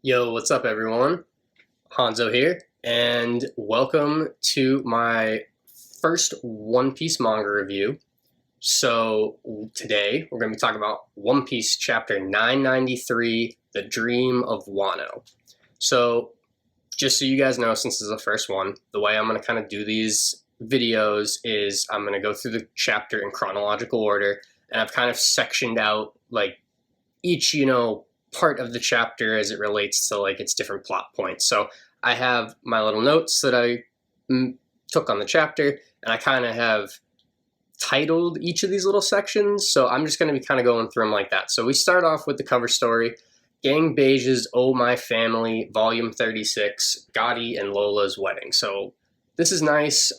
Yo, what's up, everyone? Hanzo here, and welcome to my first One Piece manga review. So, today we're going to be talking about One Piece chapter 993, The Dream of Wano. So, just so you guys know, since this is the first one, the way I'm going to kind of do these videos is I'm going to go through the chapter in chronological order, and I've kind of sectioned out like each part of the chapter as it relates to like its different plot points. So I have my little notes that I took on the chapter, and I kind of have titled each of these little sections. So I'm just going to be kind of going through them like that. So we start off with the cover story, Gang Beige's "Oh My Family," Volume 36, Gotti and Lola's wedding. So this is nice.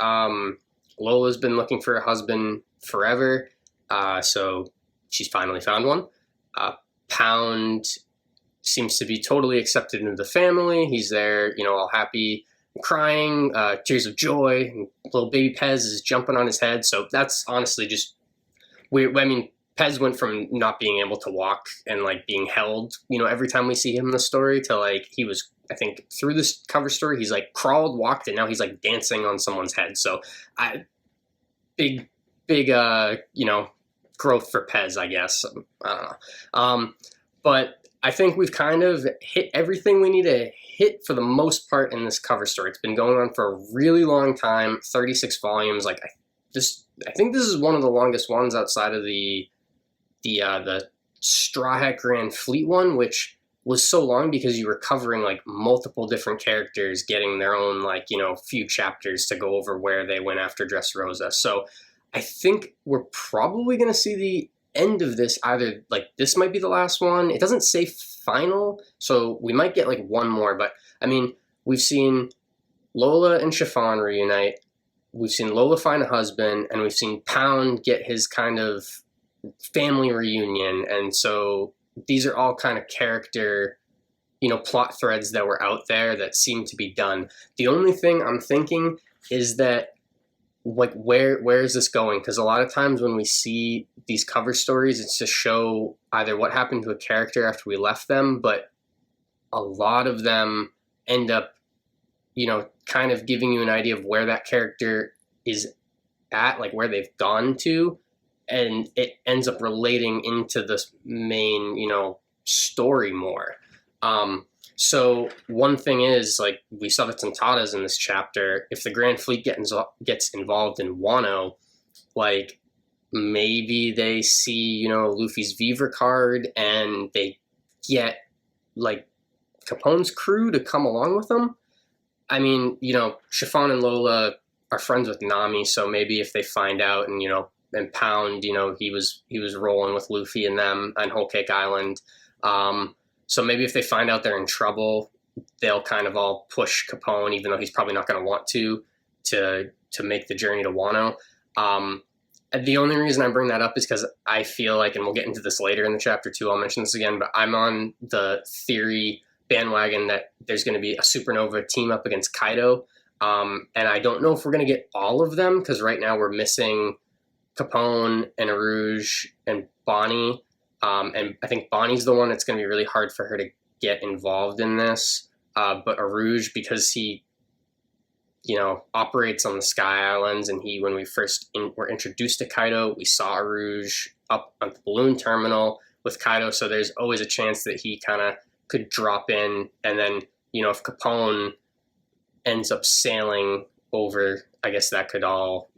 Lola's been looking for a husband forever, so she's finally found one. Pound seems to be totally accepted into the family. He's there, all happy, crying, tears of joy. And little baby Pez is jumping on his head. So that's honestly just weird. I mean, Pez went from not being able to walk and like being held, every time we see him in the story to like he was, I think, through this cover story, he's like crawled, walked, and now he's like dancing on someone's head. So big, growth for Pez, I guess. I don't know. But I think we've kind of hit everything we need to hit for the most part in this cover story. It's been going on for a really long time, 36 volumes. Like I think this is one of the longest ones outside of the Straw Hat Grand Fleet one, which was so long because you were covering like multiple different characters getting their own few chapters to go over where they went after Dressrosa. So I think we're probably going to see the end of this, either like this might be the last one. It doesn't say final, so we might get like one more. But I mean, we've seen Lola and Chiffon reunite, we've seen Lola find a husband, and we've seen Pound get his kind of family reunion. And so these are all kind of character plot threads that were out there that seem to be done. The only thing I'm thinking is that like where is this going? Because a lot of times when we see these cover stories, it's to show either what happened to a character after we left them, but a lot of them end up kind of giving you an idea of where that character is at, like where they've gone to, and it ends up relating into this main story more. So one thing is, like, we saw the Tontadas in this chapter. If the Grand Fleet gets involved in Wano, like, maybe they see, Luffy's Viver card and they get, like, Capone's crew to come along with them. I mean, Chiffon and Lola are friends with Nami, so maybe if they find out and Pound, he was rolling with Luffy and them on Whole Cake Island. So maybe if they find out they're in trouble, they'll kind of all push Capone, even though he's probably not going to want to make the journey to Wano. The only reason I bring that up is because I feel like, and we'll get into this later in the chapter too, I'll mention this again, but I'm on the theory bandwagon that there's going to be a Supernova team up against Kaido. And I don't know if we're going to get all of them, because right now we're missing Capone and Arouge and Bonnie. And I think Bonnie's the one that's going to be really hard for her to get involved in this. But Arouge, because he, operates on the Sky Islands, and when we first were introduced to Kaido, we saw Arouge up on the balloon terminal with Kaido. So there's always a chance that he kind of could drop in. And then, if Capone ends up sailing over, I guess that could all,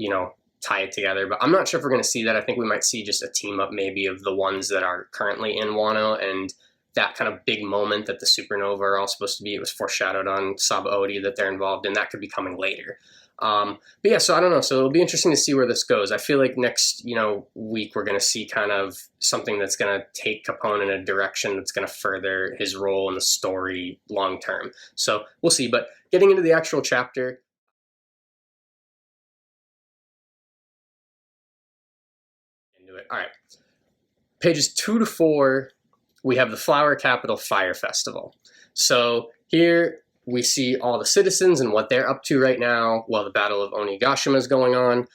tie it together. But I'm not sure if we're going to see that. I think we might see just a team up maybe of the ones that are currently in Wano, and that kind of big moment that the Supernova are all supposed to be. It was foreshadowed on Sabaody that they're involved in. That could be coming later. But yeah, so I don't know. So it'll be interesting to see where this goes. I feel like next, week we're going to see kind of something that's going to take Capone in a direction that's going to further his role in the story long term. So we'll see. But getting into the actual chapter, all right, pages 2 to 4, we have the Flower Capital Fire Festival. So here we see all the citizens and what they're up to right now while the Battle of Onigashima is going on.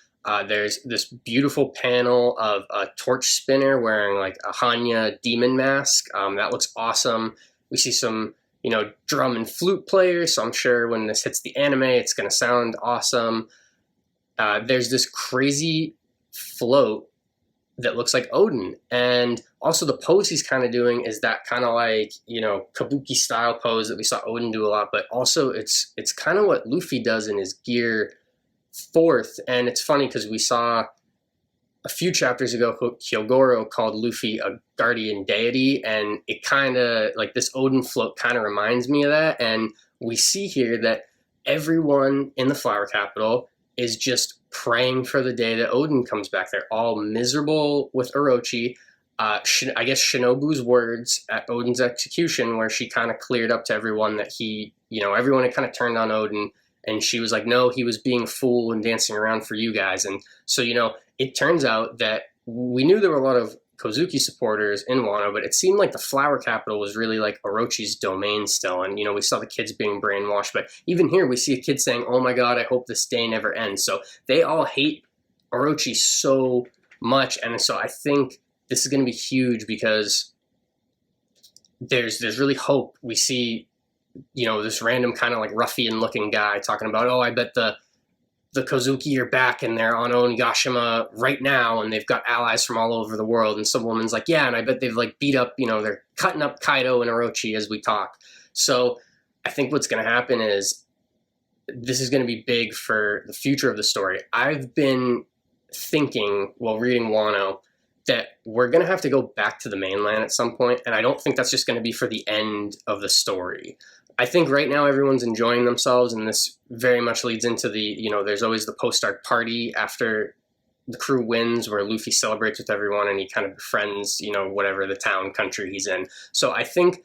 There's this beautiful panel of a torch spinner wearing like a Hanya demon mask. That looks awesome. We see some, drum and flute players. So I'm sure when this hits the anime, it's going to sound awesome. There's this crazy float that looks like Odin. And also the pose he's kind of doing is that kind of like, kabuki style pose that we saw Odin do a lot, but also it's kind of what Luffy does in his Gear 4th. And it's funny because we saw a few chapters ago, Hyogoro called Luffy a guardian deity, and it kind of, like, this Odin float kind of reminds me of that. And we see here that everyone in the Flower Capital is just praying for the day that Odin comes back. They're all miserable with Orochi. I guess Shinobu's words at Odin's execution, where she kind of cleared up to everyone that everyone had kind of turned on Odin, and she was like, no, he was being a fool and dancing around for you guys. And so, it turns out that we knew there were a lot of Kozuki supporters in Wano, but it seemed like the Flower Capital was really like Orochi's domain still. And, we saw the kids being brainwashed, but even here we see a kid saying, oh my God, I hope this day never ends. So they all hate Orochi so much. And so I think this is going to be huge because there's really hope. We see, this random kind of like ruffian looking guy talking about, oh, I bet the Kozuki are back and they're on Onigashima right now and they've got allies from all over the world. And some woman's like, yeah, and I bet they've like beat up, they're cutting up Kaido and Orochi as we talk. So I think what's going to happen is this is going to be big for the future of the story. I've been thinking while reading Wano that we're going to have to go back to the mainland at some point, and I don't think that's just going to be for the end of the story. I think right now everyone's enjoying themselves, and this very much leads into the, there's always the post-arc party after the crew wins where Luffy celebrates with everyone and he kind of befriends, whatever the town, country he's in. So I think,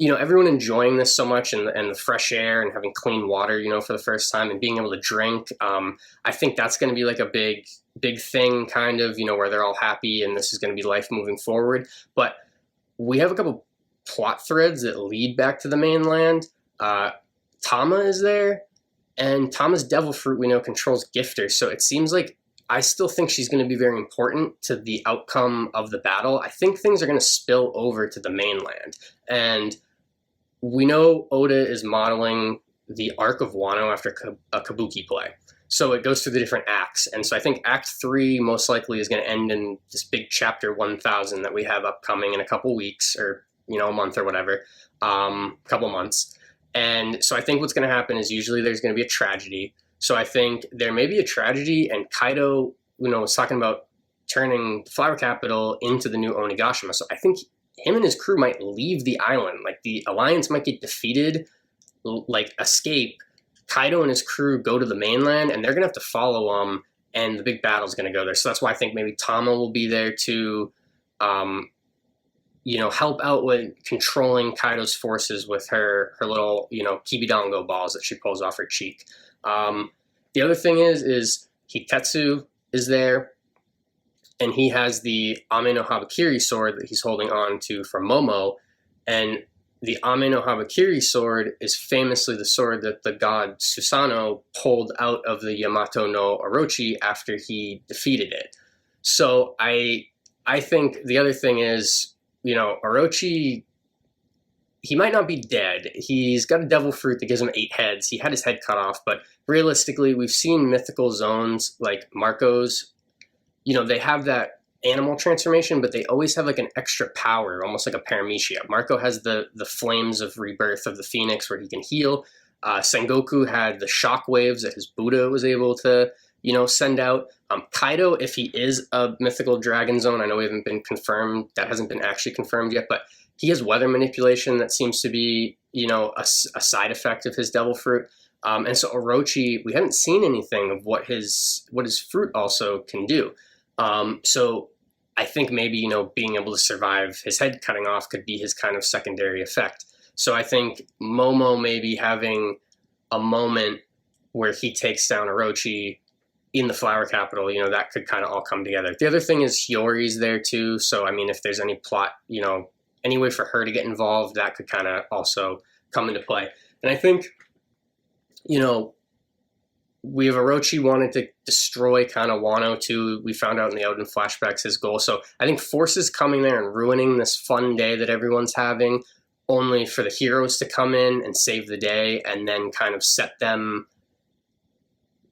everyone enjoying this so much and the fresh air and having clean water, for the first time and being able to drink, I think that's going to be like a big thing kind of, where they're all happy and this is going to be life moving forward. But we have a couple plot threads that lead back to the mainland. Tama is there, and Tama's devil fruit we know controls gifters, so it seems like I still think she's going to be very important to the outcome of the battle. I think things are going to spill over to the mainland, and we know Oda is modeling the arc of Wano after a kabuki play. So it goes through the different acts. And so I think Act 3 most likely is going to end in this big chapter 1000 that we have upcoming in a couple weeks, or a month or whatever, couple months. And so I think what's going to happen is usually there's going to be a tragedy. So I think there may be a tragedy, and Kaido, was talking about turning the Flower Capital into the new Onigashima. So I think him and his crew might leave the island. Like, the alliance might get defeated, like escape. Kaido and his crew go to the mainland, and they're going to have to follow him, and the big battle's going to go there. So that's why I think maybe Tama will be there to, help out with controlling Kaido's forces with her little, kibidango balls that she pulls off her cheek. The other thing is Hitetsu is there, and he has the Ame no Habakiri sword that he's holding on to from Momo, and the Ame no Habakiri sword is famously the sword that the god Susanoo pulled out of the Yamato no Orochi after he defeated it. So I think the other thing is, Orochi, he might not be dead. He's got a devil fruit that gives him 8 heads. He had his head cut off, but realistically, we've seen mythical zones like Marco's. They have that animal transformation, but they always have like an extra power, almost like a paramecia. Marco has the flames of rebirth of the phoenix where he can heal. Sengoku had the shock waves that his Buddha was able to, send out. Kaido, if he is a mythical dragon zone, I know we haven't been confirmed, that hasn't been actually confirmed yet, but he has weather manipulation that seems to be, a side effect of his devil fruit. And so Orochi, we haven't seen anything of what his fruit also can do. So I think maybe, being able to survive his head cutting off could be his kind of secondary effect. So I think Momo maybe having a moment where he takes down Orochi in the Flower Capital, that could kind of all come together. The other thing is Hiyori's there too. So, I mean, if there's any plot, any way for her to get involved, that could kind of also come into play. And I think, we have Orochi wanted to destroy kind of Wano too. We found out in the Odin flashbacks his goal. So I think forces coming there and ruining this fun day that everyone's having, only for the heroes to come in and save the day and then kind of set them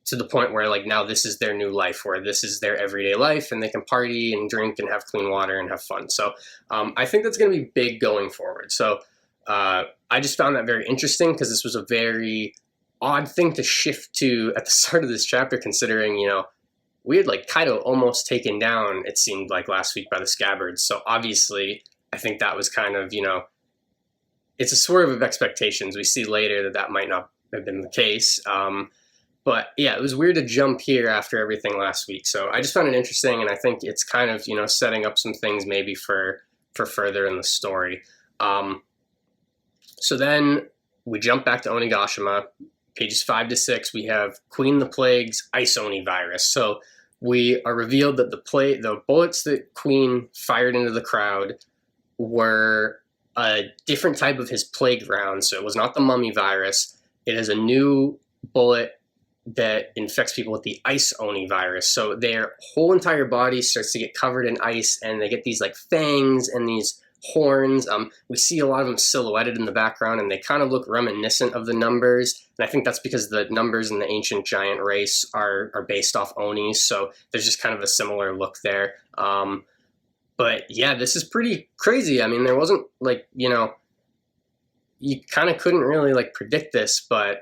to the point where like now this is their new life, where this is their everyday life and they can party and drink and have clean water and have fun. So I think that's going to be big going forward. So I just found that very interesting because this was a very odd thing to shift to at the start of this chapter, considering, we had like Kaido almost taken down, it seemed like last week, by the Scabbards. So obviously I think that was kind of, it's a swerve of expectations. We see later that that might not have been the case. But yeah, it was weird to jump here after everything last week. So I just found it interesting, and I think it's kind of, setting up some things maybe for further in the story. So then we jump back to Onigashima, pages 5 to 6. We have Queen the Plague's Ice Oni virus. So we are revealed that the bullets that Queen fired into the crowd were a different type of his plague round. So it was not the mummy virus. It is a new bullet that infects people with the Ice Oni virus. So their whole entire body starts to get covered in ice, and they get these like fangs and these horns. We see a lot of them silhouetted in the background, and they kind of look reminiscent of the numbers. And I think that's because the numbers in the ancient giant race are based off Onis. So there's just kind of a similar look there. But yeah, this is pretty crazy. I mean, there wasn't like, you kind of couldn't really like predict this, but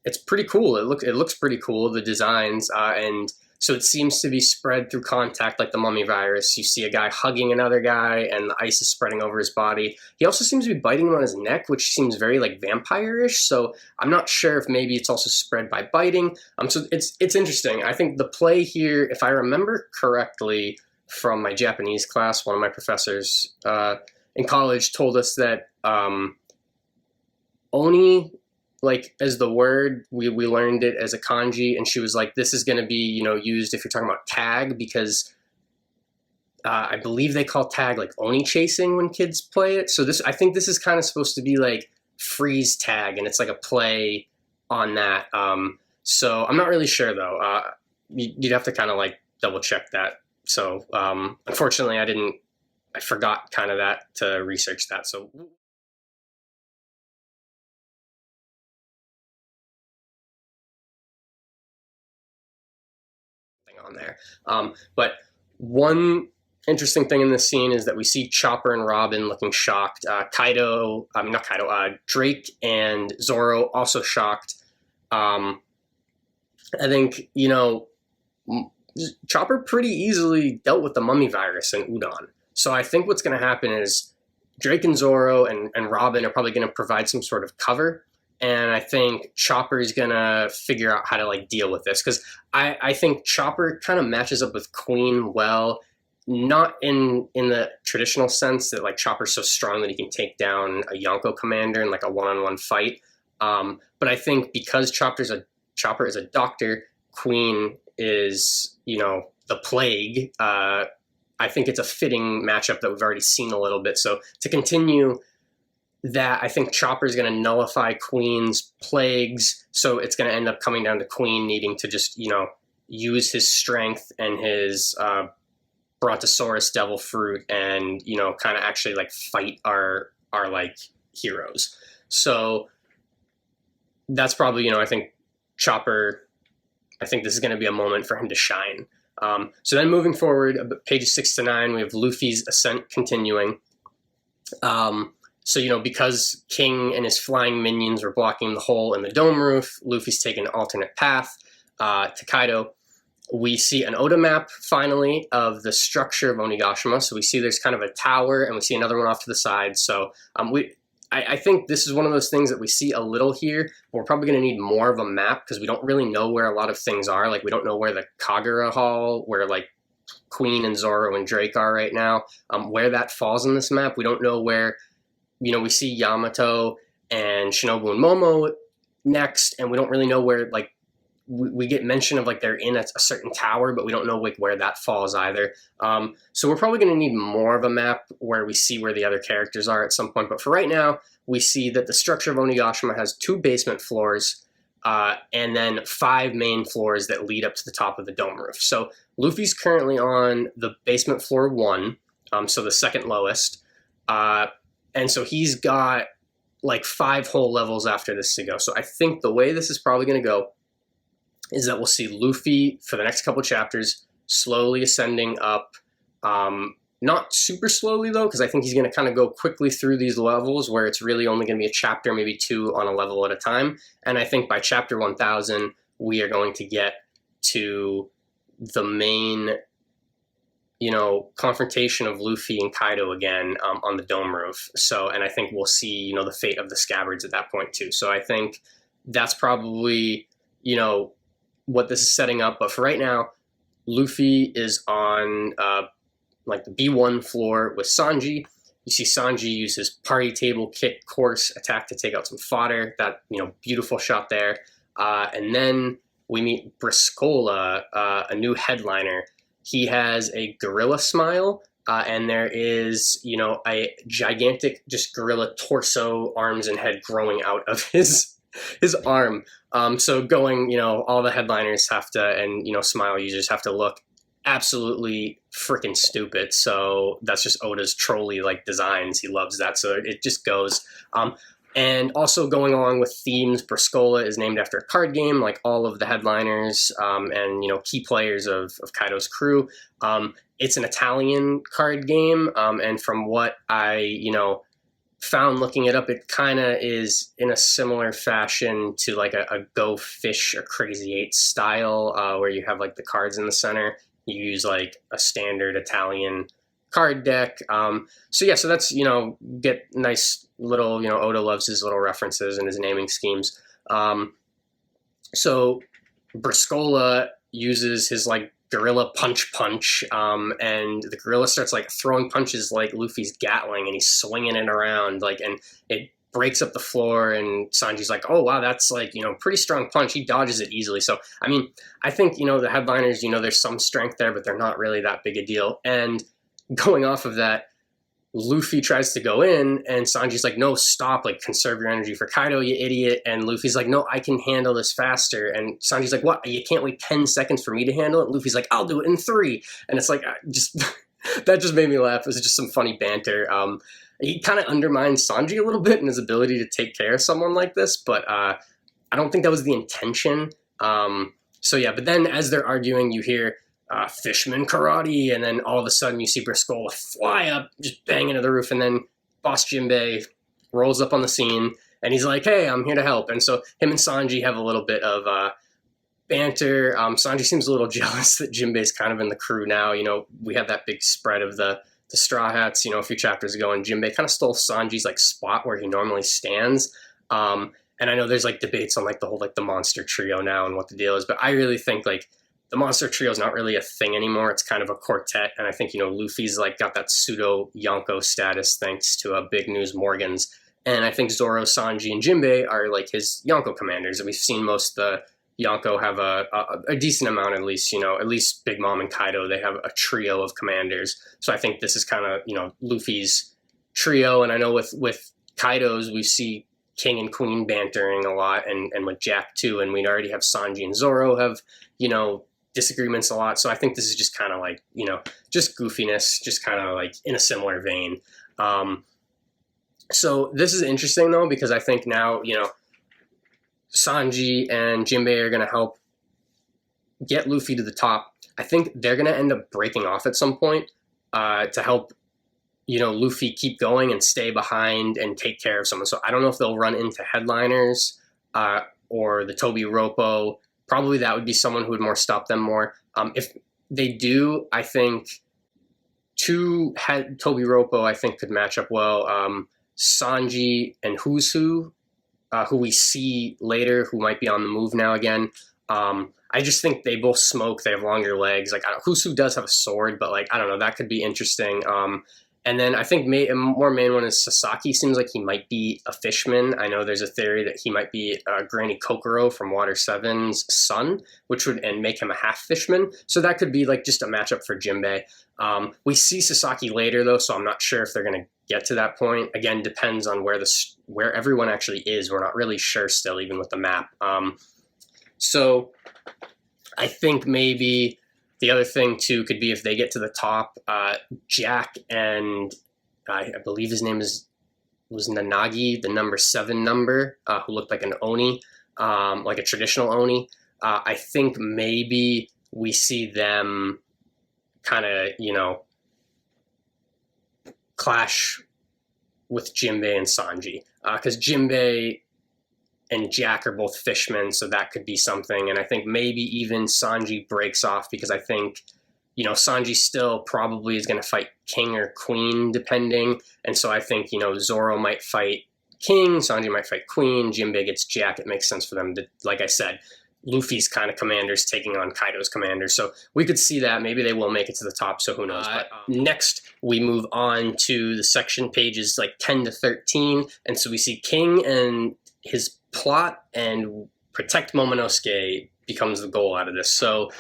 it's pretty cool. It looks pretty cool, the designs, and so it seems to be spread through contact like the mummy virus. You see a guy hugging another guy, and the ice is spreading over his body. He also seems to be biting him on his neck, which seems very like vampire-ish. So I'm not sure if maybe it's also spread by biting. So it's interesting. I think the play here, if I remember correctly from my Japanese class, one of my professors in college told us that Oni, like, as the word, we learned it as a kanji, and she was like, this is going to be, used if you're talking about tag, because I believe they call tag like Oni chasing when kids play it. So I think this is kind of supposed to be like freeze tag, and it's like a play on that. So I'm not really sure though. You'd have to kind of like double check that. So unfortunately I forgot kind of that to research that. So on there. But one interesting thing in this scene is that we see Chopper and Robin looking shocked. Drake and Zoro also shocked. I think, Chopper pretty easily dealt with the mummy virus in Udon. So I think what's going to happen is Drake and Zoro and Robin are probably going to provide some sort of cover. And I think Chopper's going to figure out how to like deal with this. Because I think Chopper kind of matches up with Queen well. Not in the traditional sense that like Chopper's so strong that he can take down a Yonko commander in like a one-on-one fight. But I think because Chopper is a doctor, Queen is, the plague. I think it's a fitting matchup that we've already seen a little bit. So to continue that, I think Chopper's going to nullify Queen's plagues. So it's going to end up coming down to Queen needing to just, use his strength and his Brontosaurus devil fruit and, kind of actually like fight our like heroes. So that's probably, I think Chopper, I think this is going to be a moment for him to shine. So then moving forward, pages 6 to 9, we have Luffy's ascent continuing. So, because King and his flying minions were blocking the hole in the dome roof, Luffy's taken an alternate path to Kaido. We see an Oda map, finally, of the structure of Onigashima. So we see there's kind of a tower, and we see another one off to the side. So I think this is one of those things that we see a little here. We're probably going to need more of a map because we don't really know where a lot of things are. Like, we don't know where the Kagura Hall, where, like, Queen and Zoro and Drake are right now, where that falls in this map. We don't know where, we see Yamato and Shinobu and Momo next, and we don't really know where, like, we get mention of like they're in a certain tower, but we don't know like where that falls either. So we're probably going to need more of a map where we see where the other characters are at some point. But for right now, we see that the structure of Onigashima has 2 basement floors and then 5 main floors that lead up to the top of the dome roof. So Luffy's currently on the basement floor 1, so the second lowest. And so he's got like 5 whole levels after this to go. So I think the way this is probably going to go is that we'll see Luffy for the next couple chapters slowly ascending up. Not super slowly though, because I think he's going to kind of go quickly through these levels where it's really only going to be a chapter, maybe 2 on a level at a time. And I think by chapter 1000, we are going to get to the main, confrontation of Luffy and Kaido again on the dome roof. So, and I think we'll see, the fate of the scabbards at that point too. So I think that's probably, what this is setting up. But for right now, Luffy is on like the B1 floor with Sanji. You see Sanji use his party table kick course attack to take out some fodder. That, beautiful shot there. And then we meet Briscola, a new headliner. He has a gorilla smile, and there is, a gigantic just gorilla torso, arms and head growing out of his arm. So going, all the headliners have to, and, smile users have to look absolutely freaking stupid. So that's just Oda's trolley like designs. He loves that. So it just goes. And also going along with themes, Briscola is named after a card game, like all of the headliners and key players of Kaido's crew. It's an Italian card game, and from what I found looking it up, it kind of is in a similar fashion to like a Go Fish or Crazy 8 style, where you have like the cards in the center. You use like a standard Italian card deck. So that's, get nice little, Oda loves his little references and his naming schemes. So Briscola uses his like gorilla punch, and the gorilla starts like throwing punches like Luffy's Gatling, and he's swinging it around like, and it breaks up the floor, and Sanji's like, oh wow, that's like, pretty strong punch. He dodges it easily. So I mean, I think, the headliners, there's some strength there, but they're not really that big a deal. And going off of that, Luffy tries to go in, and Sanji's like, no, stop, like, conserve your energy for Kaido, you idiot. And Luffy's like, no, I can handle this faster. And Sanji's like, what, you can't wait 10 seconds for me to handle it? And Luffy's like, I'll do it in 3. And it's like, just that just made me laugh. It was just some funny banter. He kind of undermines Sanji a little bit in his ability to take care of someone like this, but I don't think that was the intention. So yeah, but then as they're arguing, you hear Fishman Karate, and then all of a sudden you see Briscola fly up, just bang into the roof, and then Boss Jinbei rolls up on the scene, and he's like, hey, I'm here to help. And so him and Sanji have a little bit of banter. Sanji seems a little jealous that Jinbei's kind of in the crew now. We had that big spread of the Straw Hats, a few chapters ago, and Jinbei kind of stole Sanji's like spot where he normally stands. And I know there's like debates on like the whole like the monster trio now and what the deal is, but I really think like the monster trio is not really a thing anymore. It's kind of a quartet, and I think Luffy's like got that pseudo Yonko status thanks to Big News Morgans, and I think Zoro, Sanji, and Jinbei are like his Yonko commanders, and we've seen most of the Yonko have a decent amount, at least at least Big Mom and Kaido, they have a trio of commanders. So I think this is kind of Luffy's trio, and I know with Kaido's we see King and Queen bantering a lot, and with Jack too, and we already have Sanji and Zoro have disagreements a lot. So I think this is just kind of like, just goofiness, just kind of like in a similar vein. So this is interesting though, because I think now, Sanji and Jinbei are going to help get Luffy to the top. I think they're going to end up breaking off at some point to help, Luffy keep going and stay behind and take care of someone. So I don't know if they'll run into headliners or the Toby Roppo. Probably that would be someone who would more stop them more. If they do, I think Toby Roppo, I think, could match up well. Sanji and Who's Who we see later, who might be on the move now again. I just think they both smoke. They have longer legs. Like, Who's Who does have a sword, but like, I don't know, that could be interesting. And then I think a more main one is Sasaki. Seems like he might be a fishman. I know there's a theory that he might be Granny Kokoro from Water 7's son, which would make him a half fishman. So that could be like just a matchup for Jinbei. We see Sasaki later though, so I'm not sure if they're going to get to that point. Again, depends on where everyone actually is. We're not really sure still, even with the map. So I think maybe the other thing too could be if they get to the top, Jack and I believe his name was Nanagi, the number 7 number, who looked like an Oni, like a traditional Oni. I think maybe we see them kind of, clash with Jinbei and Sanji. Because Jinbei and Jack are both fishmen, so that could be something. And I think maybe even Sanji breaks off because I think, Sanji still probably is going to fight King or Queen, depending. And so I think, Zoro might fight King, Sanji might fight Queen, Jinbei gets Jack. It makes sense for them to, like I said, Luffy's kind of commanders taking on Kaido's commanders. So we could see that. Maybe they will make it to the top, so who knows. But next, we move on to the section pages like 10 to 13. And so we see King and his plot and protect Momonosuke becomes the goal out of this. So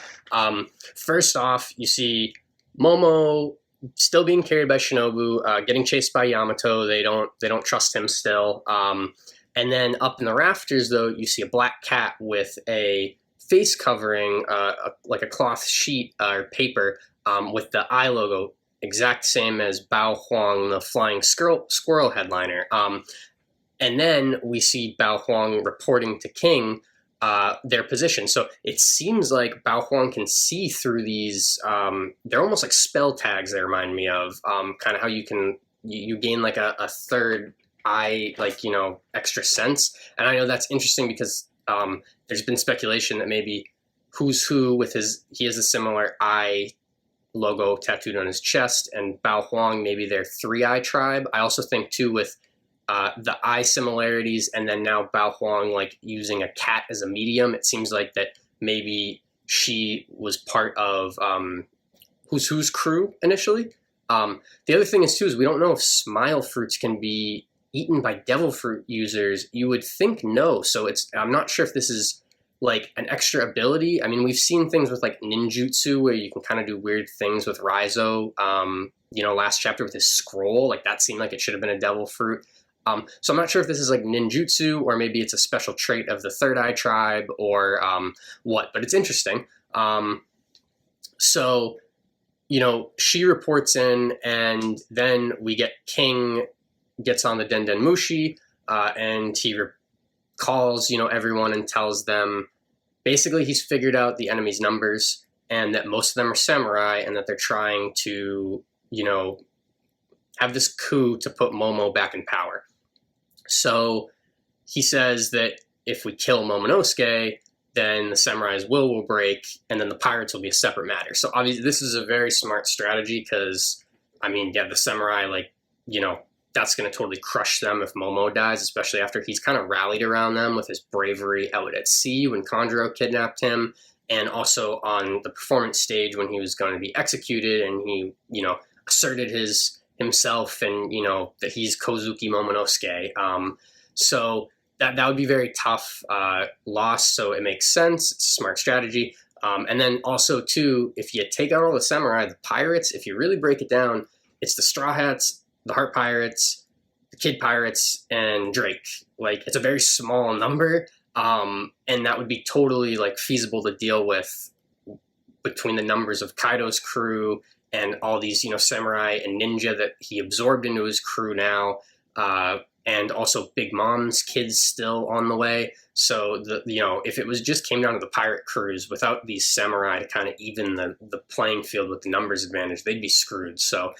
first off, you see Momo still being carried by Shinobu, getting chased by Yamato. They don't trust him still. And then up in the rafters, though, you see a black cat with a face covering, like a cloth sheet or paper with the eye logo, exact same as Bao Huang, the flying squirrel headliner. And then we see Bao Huang reporting to King their position. So it seems like Bao Huang can see through these. They're almost like spell tags. They remind me of kind of how you gain like a third eye, like, extra sense. And I know that's interesting because there's been speculation that maybe Who's Who he has a similar eye logo tattooed on his chest, and Bao Huang, maybe they're 3-eye tribe. I also think too with the eye similarities, and then now Bao Huang like using a cat as a medium, it seems like that maybe she was part of Who's Who's crew initially. The other thing is we don't know if smile fruits can be eaten by devil fruit users. You would think no. So I'm not sure if this is like an extra ability. I mean, we've seen things with like ninjutsu where you can kind of do weird things with Raizo. Last chapter with his scroll, like that seemed like it should have been a devil fruit. So I'm not sure if this is like ninjutsu or maybe it's a special trait of the Third Eye tribe or what, but it's interesting. So, she reports in, and then we get King gets on the Den Mushi, and he calls, everyone and tells them basically he's figured out the enemy's numbers and that most of them are samurai and that they're trying to, have this coup to put Momo back in power. So he says that if we kill Momonosuke, then the samurai's will break, and then the pirates will be a separate matter. So obviously this is a very smart strategy because, the samurai, that's going to totally crush them if Momo dies, especially after he's kind of rallied around them with his bravery out at sea when Kanjuro kidnapped him, and also on the performance stage when he was going to be executed and he, asserted himself and, that he's Kozuki Momonosuke. So that would be very tough loss, so it makes sense. It's a smart strategy. And then also, too, if you take out all the samurai, the pirates, if you really break it down, it's the Straw Hats, the Heart Pirates, the Kid Pirates, and Drake. Like, it's a very small number, and that would be totally, feasible to deal with between the numbers of Kaido's crew and all these, samurai and ninja that he absorbed into his crew now, and also Big Mom's kids still on the way. So if it just came down to the pirate crews without these samurai to kind of even the playing field with the numbers advantage, they'd be screwed. So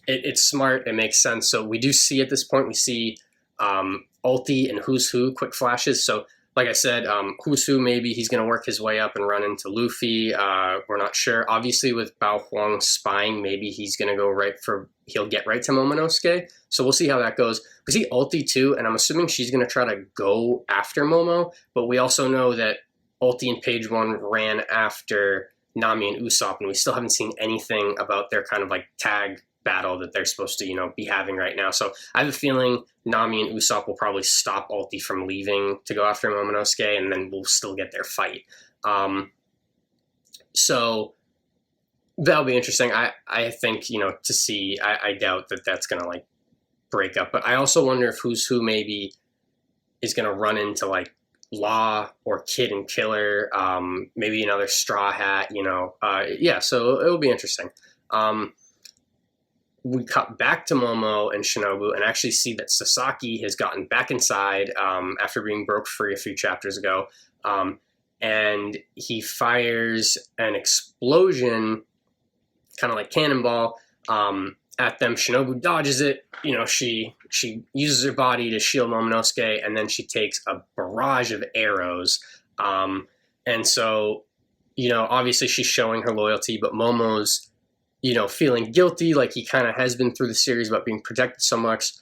it's smart. It makes sense. So we do see at this point, we see Ulti and Who's Who quick flashes. So like I said, Who's Who, maybe he's going to work his way up and run into Luffy. We're not sure. Obviously, with Bao Huang spying, maybe he's going to he'll get right to Momonosuke. So we'll see how that goes. We see Ulti too, and I'm assuming she's going to try to go after Momo, but we also know that Ulti in page 1 ran after Nami and Usopp, and we still haven't seen anything about their kind of tag battle that they're supposed to, be having right now. So I have a feeling Nami and Usopp will probably stop Ulti from leaving to go after Momonosuke, and then we'll still get their fight. So that'll be interesting. I think, to see, I doubt that that's going to break up, but I also wonder if Who's Who maybe is going to run into Law or Kid and Killer, maybe another Straw Hat, so it'll be interesting. we cut back to Momo and Shinobu and actually see that Sasaki has gotten back inside after being broke free a few chapters ago. And he fires an explosion, kind of like cannonball, at them. Shinobu dodges it. She uses her body to shield Momonosuke, and then she takes a barrage of arrows. And so, obviously she's showing her loyalty, but Momo's, feeling guilty, like he kind of has been through the series about being protected so much.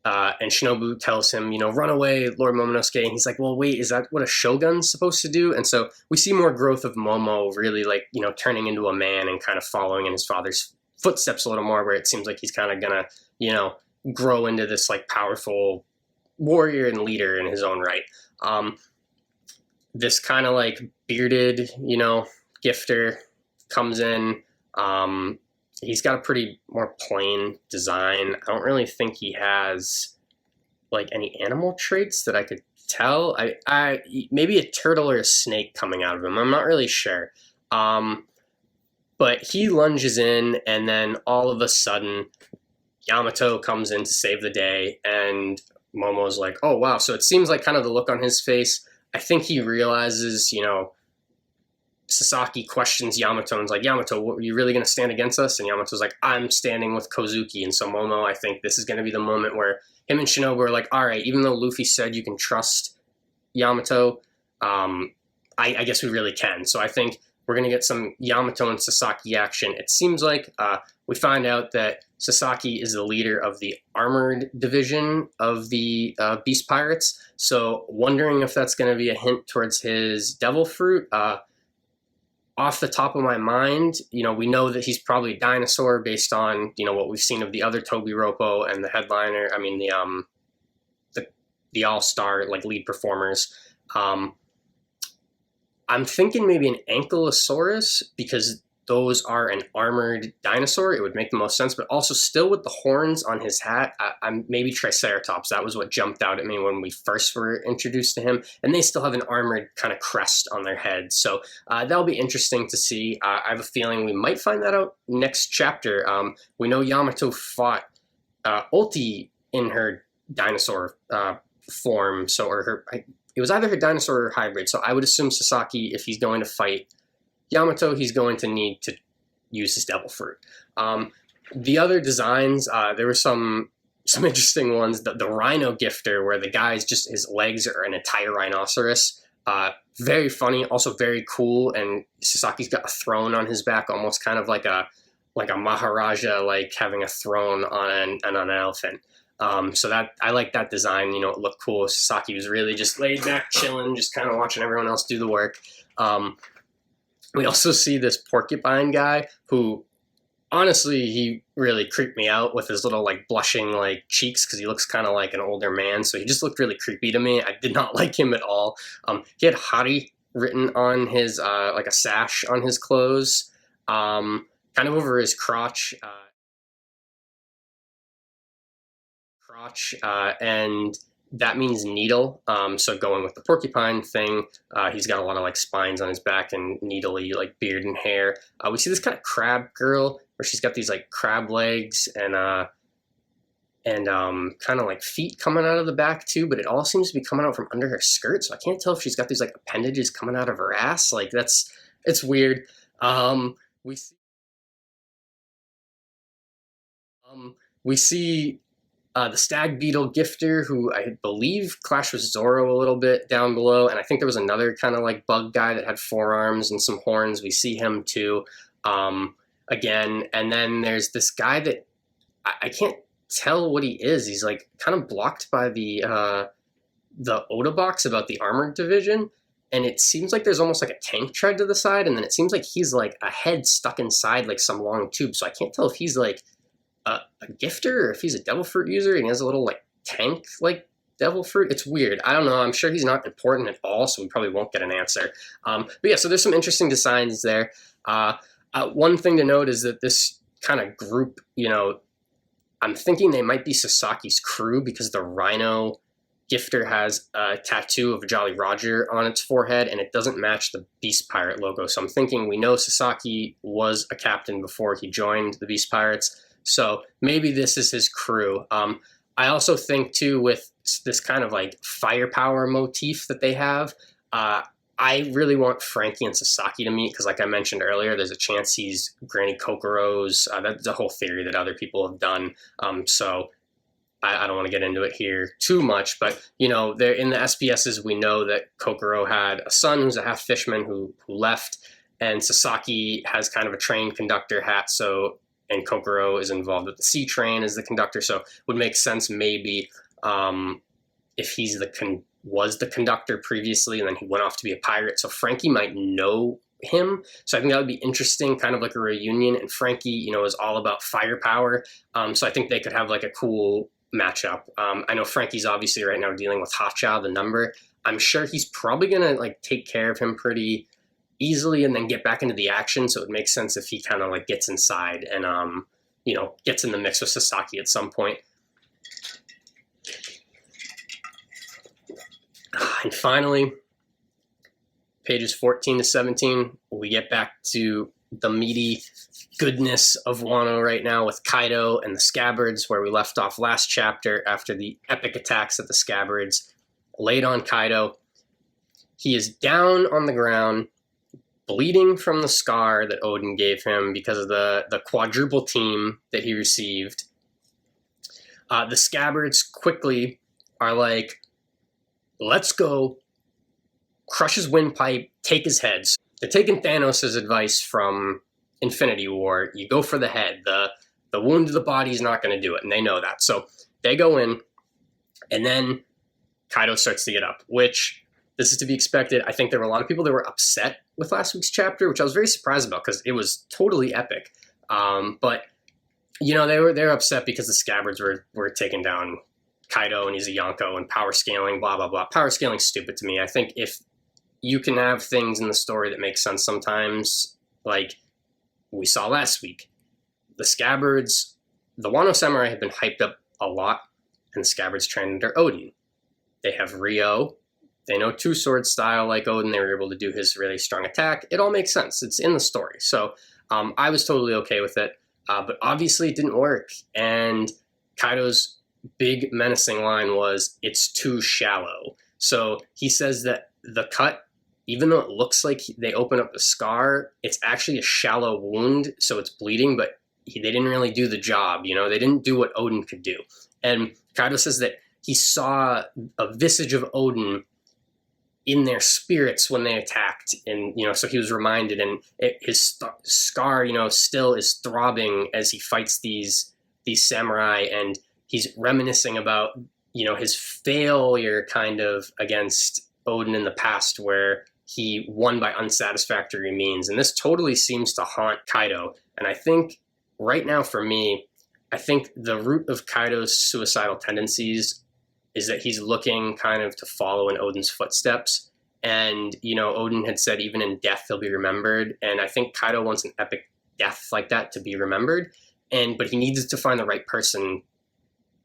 And Shinobu tells him, run away, Lord Momonosuke. And he's like, well, wait, is that what a shogun's supposed to do? And so we see more growth of Momo really turning into a man and kind of following in his father's footsteps a little more, where it seems like he's kind of gonna, grow into this powerful warrior and leader in his own right. This kind of bearded, gifter comes in. He's got a pretty more plain design. I don't really think he has any animal traits that I could tell. I maybe a turtle or a snake coming out of him. I'm not really sure. But he lunges in, and then all of a sudden, Yamato comes in to save the day, and Momo's like, oh, wow. So it seems like kind of the look on his face. I think he realizes, Sasaki questions Yamato and is like, Yamato, are you really going to stand against us? And Yamato's like, I'm standing with Kozuki. And so Momo, I think this is going to be the moment where him and Shinobu are like, all right, even though Luffy said you can trust Yamato, I guess we really can. So I think we're going to get some Yamato and Sasaki action. It seems like we find out that Sasaki is the leader of the armored division of the Beast Pirates. So wondering if that's going to be a hint towards his devil fruit. Off the top of my mind, we know that he's probably a dinosaur based on, what we've seen of the other Tobiropo and the headliner. I mean, the all-star lead performers. I'm thinking maybe an Ankylosaurus, because those are an armored dinosaur. It would make the most sense, but also still with the horns on his hat, I'm maybe Triceratops. That was what jumped out at me when we first were introduced to him. And they still have an armored kind of crest on their head. So that'll be interesting to see. I have a feeling we might find that out next chapter. We know Yamato fought Ulti in her dinosaur form. It was either her dinosaur or hybrid. So I would assume Sasaki, if he's going to fight Yamato, he's going to need to use his devil fruit. The other designs, there were some interesting ones. The rhino gifter, where the guy's just, his legs are an entire rhinoceros. Very funny, also very cool. And Sasaki's got a throne on his back, almost kind of like a Maharaja, having a throne on an elephant. So that, I like that design. It looked cool. Sasaki was really just laid back, chilling, just kind of watching everyone else do the work. We also see this porcupine guy who, honestly, he really creeped me out with his little blushing cheeks, because he looks kind of like an older man. So he just looked really creepy to me. I did not like him at all. He had Hari written on his a sash on his clothes, kind of over his crotch. And that means needle. So going with the porcupine thing, he's got a lot of spines on his back and needly beard and hair. We see this kind of crab girl where she's got these crab legs and kind of feet coming out of the back too, but it all seems to be coming out from under her skirt. So I can't tell if she's got these appendages coming out of her ass. It's weird. We see the stag beetle gifter, who I believe clashed with Zoro a little bit down below. And I think there was another kind of bug guy that had 4 arms and some horns. We see him too, again. And then there's this guy that I can't tell what he is. He's kind of blocked by the Oda box about the armored division. And it seems like there's almost a tank tread to the side. And then it seems like he's a head stuck inside some long tube. So I can't tell if he's a gifter or if he's a devil fruit user and he has a little tank devil fruit. It's weird. I don't know. I'm sure he's not important at all, so we probably won't get an answer. But yeah, so there's some interesting designs there. One thing to note is that this kind of group, I'm thinking they might be Sasaki's crew, because the rhino gifter has a tattoo of Jolly Roger on its forehead, and it doesn't match the Beast Pirate logo. So I'm thinking we know Sasaki was a captain before he joined the Beast Pirates. So maybe this is his crew. I also think too, with this kind of like firepower motif that they have, I really want Frankie and Sasaki to meet because, like I mentioned earlier, there's a chance he's Granny Kokoro's. That's a whole theory that other people have done. So I don't want to get into it here too much, but there in the SBSs, we know that Kokoro had a son who's a half fishman who left, and Sasaki has kind of a train conductor hat. And Kokoro is involved with the sea train as the conductor, so it would make sense maybe if he's was the conductor previously and then he went off to be a pirate. So Frankie might know him. So I think that would be interesting, kind of like a reunion. And Frankie, is all about firepower. So I think they could have like a cool matchup. I know Frankie's obviously right now dealing with Hotcha, the number. I'm sure he's probably gonna like take care of him pretty easily and then get back into the action. So it makes sense if he kind of like gets inside and gets in the mix with Sasaki at some point. And finally, pages 14 to 17, we get back to the meaty goodness of Wano right now with Kaido and the Scabbards, where we left off last chapter after the epic attacks that the Scabbards laid on Kaido. He is down on the ground, bleeding from the scar that Odin gave him because of the quadruple team that he received. The Scabbards quickly are like, let's go, crush his windpipe, take his heads. They're taking Thanos' advice from Infinity War. You go for the head. The wound to the body is not going to do it, and they know that. So they go in, and then Kaido starts to get up, which this is to be expected. I think there were a lot of people that were upset with last week's chapter, which I was very surprised about because it was totally epic. But they were upset because the Scabbards were taking down Kaido and he's a Yonko and power scaling, blah, blah, blah. Power scaling's stupid to me. I think if you can have things in the story that make sense sometimes, like we saw last week, the Scabbards, the Wano Samurai have been hyped up a lot, and the Scabbards trained under Odin. They have Ryo. They know two-sword style like Odin. They were able to do his really strong attack. It all makes sense. It's in the story. So I was totally okay with it. But obviously it didn't work. And Kaido's big menacing line was, it's too shallow. So he says that the cut, even though it looks like they open up the scar, it's actually a shallow wound, so it's bleeding, but they didn't really do the job. They didn't do what Odin could do. And Kaido says that he saw a visage of Odin in their spirits when they attacked, and so he was reminded, and his scar still is throbbing as he fights these samurai, and he's reminiscing about his failure kind of against Odin in the past, where he won by unsatisfactory means, and this totally seems to haunt Kaido. And I think right now for me, I think the root of Kaido's suicidal tendencies is that he's looking kind of to follow in Odin's footsteps. And, Odin had said even in death he'll be remembered. And I think Kaido wants an epic death like that to be remembered. But he needs to find the right person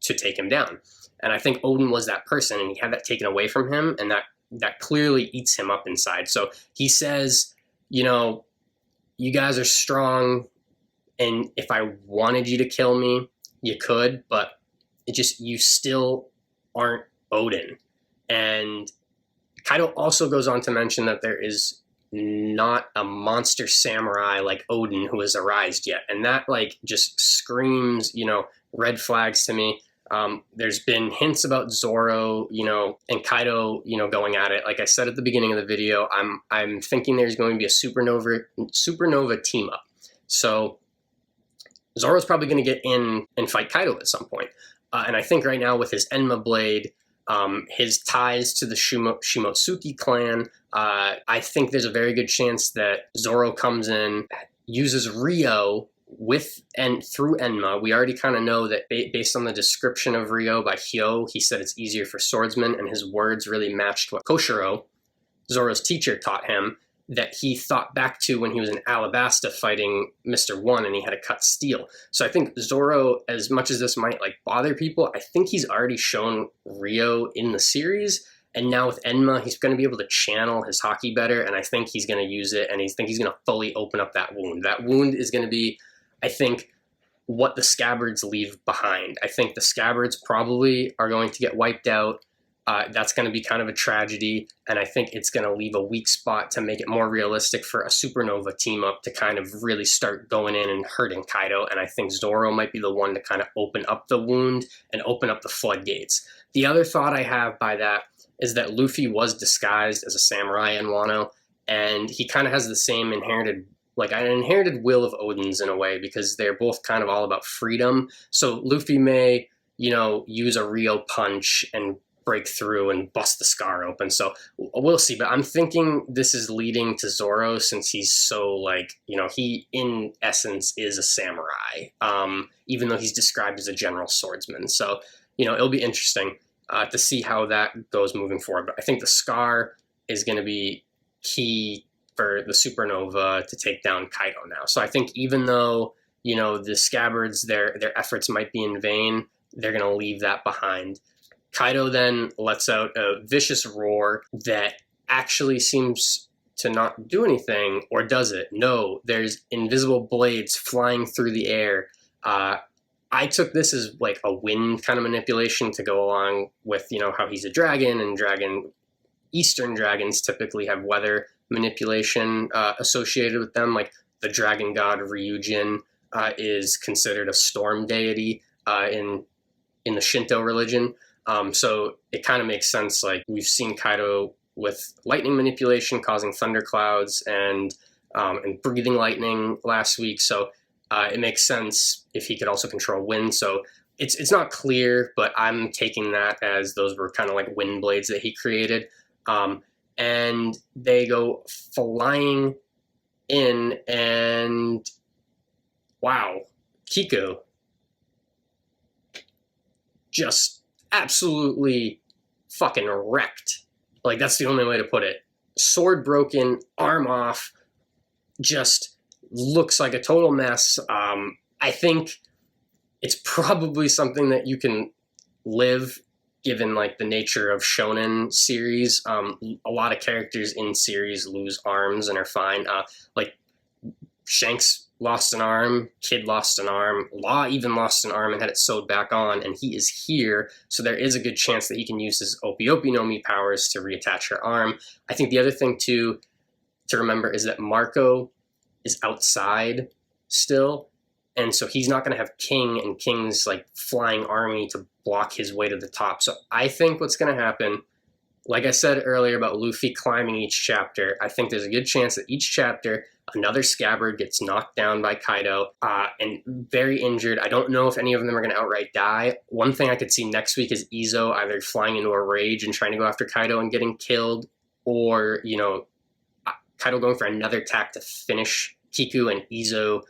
to take him down. And I think Odin was that person, and he had that taken away from him, and that clearly eats him up inside. So he says, you guys are strong, and if I wanted you to kill me, you could, but you still aren't Odin. And Kaido also goes on to mention that there is not a monster samurai like Odin who has arisen yet. And that just screams, red flags to me. There's been hints about Zoro, and Kaido, going at it. Like I said at the beginning of the video, I'm thinking there's going to be a supernova team up. So Zoro's probably going to get in and fight Kaido at some point. And I think right now with his Enma blade, his ties to the Shimotsuki clan, I think there's a very good chance that Zoro comes in, uses Ryo through Enma. We already kind of know that based on the description of Ryo by Hyo, he said it's easier for swordsmen, and his words really matched what Koshiro, Zoro's teacher, taught him, that he thought back to when he was in Alabasta fighting Mr. One and he had to cut steel. So I think Zoro, as much as this might bother people, I think he's already shown Ryo in the series, and now with Enma, he's going to be able to channel his haki better, and I think he's going to use it, and I think he's going to fully open up that wound. That wound is going to be, I think, what the scabbards leave behind. I think the scabbards probably are going to get wiped out. That's going to be kind of a tragedy, and I think it's going to leave a weak spot to make it more realistic for a supernova team up to kind of really start going in and hurting Kaido, and I think Zoro might be the one to kind of open up the wound and open up the floodgates. The other thought I have by that is that Luffy was disguised as a samurai in Wano, and he kind of has the same inherited, like an inherited will of Odin's in a way, because they're both kind of all about freedom. So Luffy may, use a real punch and break through and bust the scar open. So we'll see. But I'm thinking this is leading to Zoro, since he's so he in essence is a samurai, even though he's described as a general swordsman. So, it'll be interesting to see how that goes moving forward. But I think the scar is going to be key for the supernova to take down Kaido now. So I think even though, the scabbards, their efforts might be in vain, they're going to leave that behind. Kaido then lets out a vicious roar that actually seems to not do anything, or does it? No, there's invisible blades flying through the air. I took this as like a wind kind of manipulation to go along with, how he's a dragon, and Eastern dragons typically have weather manipulation associated with them. Like the dragon god Ryujin is considered a storm deity in the Shinto religion. So it kind of makes sense. Like we've seen Kaido with lightning manipulation causing thunderclouds and breathing lightning last week. So it makes sense if he could also control wind. So it's not clear, but I'm taking that as those were kind of like wind blades that he created. And they go flying in, and wow, Kiku just absolutely fucking wrecked. Like, that's the only way to put it. Sword broken, arm off, just looks like a total mess. I think it's probably something that you can live, given like the nature of shonen series. A lot of characters in series lose arms and are fine. Like Shanks lost an arm, Kid lost an arm, Law even lost an arm and had it sewed back on, and he is here, so there is a good chance that he can use his Opi Opi no Mi powers to reattach her arm. I think the other thing too to remember is that Marco is outside still, and so he's not going to have King and King's like flying army to block his way to the top. So I think what's going to happen, like I said earlier about Luffy climbing each chapter, I think there's a good chance that each chapter another scabbard gets knocked down by Kaido and very injured. I don't know if any of them are going to outright die. One thing I could see next week is Izo either flying into a rage and trying to go after Kaido and getting killed, or, Kaido going for another attack to finish Kiku, and Izo,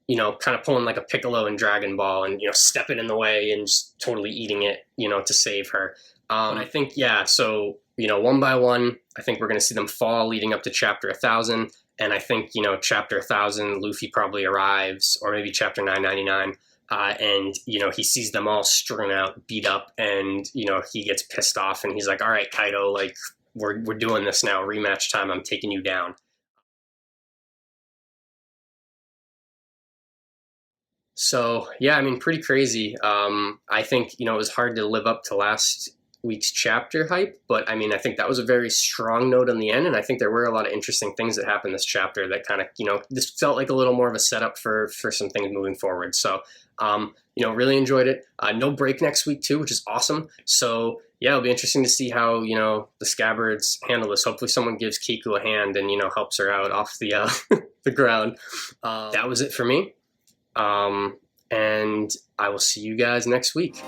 kind of pulling like a Piccolo in Dragon Ball and, stepping in the way and just totally eating it, to save her. And I think, so, one by one, I think we're going to see them fall leading up to chapter 1000. And I think, chapter 1000, Luffy probably arrives, or maybe chapter 999, and, he sees them all strewn out, beat up, and, he gets pissed off, and he's like, all right, Kaido, like, we're doing this now, rematch time, I'm taking you down. So, yeah, I mean, pretty crazy. I think, it was hard to live up to last week's chapter hype, but I mean, I think that was a very strong note in the end, and I think there were a lot of interesting things that happened this chapter that kind of, this felt like a little more of a setup for some things moving forward. So, really enjoyed it. No break next week too, which is awesome. So yeah, it'll be interesting to see how, the scabbards handle this. Hopefully someone gives Kiku a hand and, helps her out off the, the ground. That was it for me. And I will see you guys next week.